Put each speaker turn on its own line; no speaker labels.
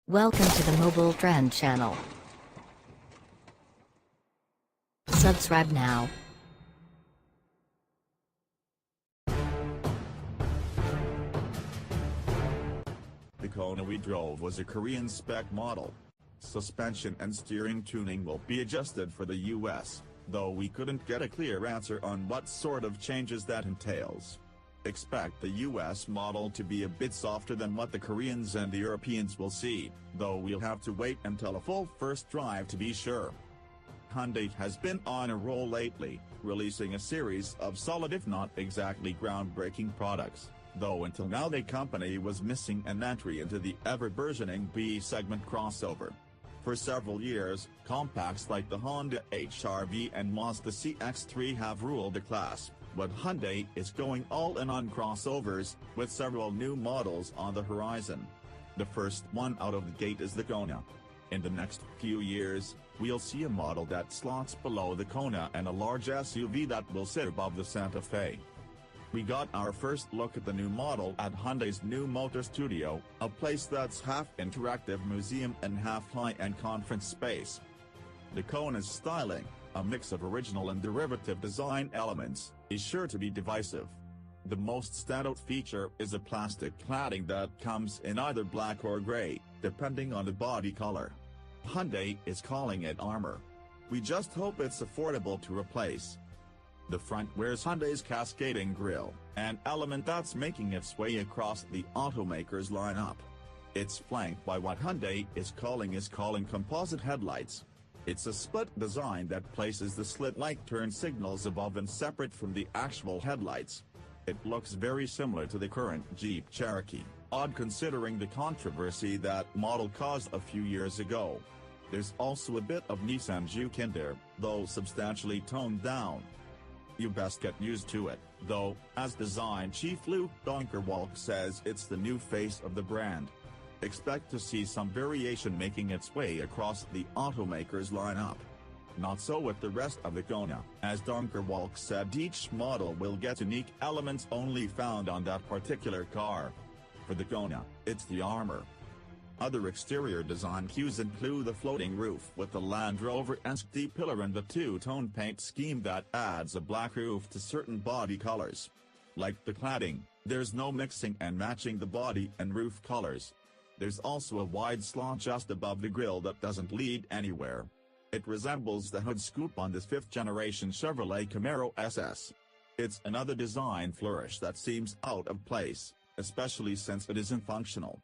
Welcome to the Mobil Trend channel. Subscribe now.
The Kona we drove was a Korean spec model. Suspension and steering tuning will be adjusted for the US, though we couldn't get a clear answer on what sort of changes that entails. Expect the US model to be a bit softer than what the Koreans and the Europeans will see, though we'll have to wait until a full first drive to be sure. Hyundai has been on a roll lately, releasing a series of solid if not exactly groundbreaking products, though until now the company was missing an entry into the ever-burgeoning B-segment crossover. For several years, compacts like the Honda HR-V and Mazda CX-3 have ruled the class, but Hyundai is going all in on crossovers, with several new models on the horizon. The first one out of the gate is the Kona. In the next few years, we'll see a model that slots below the Kona and a large SUV that will sit above the Santa Fe. We got our first look at the new model at Hyundai's new Motor Studio, a place that's half interactive museum and half high-end conference space. The Kona's styling, a mix of original and derivative design elements, is sure to be divisive. The most standout feature is a plastic cladding that comes in either black or gray, depending on the body color. Hyundai is calling it armor. We just hope it's affordable to replace. The front wears Hyundai's cascading grille, an element that's making its way across the automaker's lineup. It's flanked by what Hyundai is calling composite headlights. It's a split design that places the slit-like turn signals above and separate from the actual headlights. It looks very similar to the current Jeep Cherokee, odd considering the controversy that model caused a few years ago. There's also a bit of Nissan juke in there, though substantially toned down. You best get used to it, though, as design chief Luke Donkerwalk says, it's the new face of the brand. Expect to see some variation making its way across the automaker's lineup. Not so with the rest of the Kona, as Donkerwalk said each model will get unique elements only found on that particular car. For the Kona, it's the armor. Other exterior design cues include the floating roof with the Land Rover-esque D-pillar and the two-tone paint scheme that adds a black roof to certain body colors. Like the cladding, there's no mixing and matching the body and roof colors. There's also a wide slot just above the grille that doesn't lead anywhere. It resembles the hood scoop on the 5th-generation Chevrolet Camaro SS. It's another design flourish that seems out of place, especially since it isn't functional.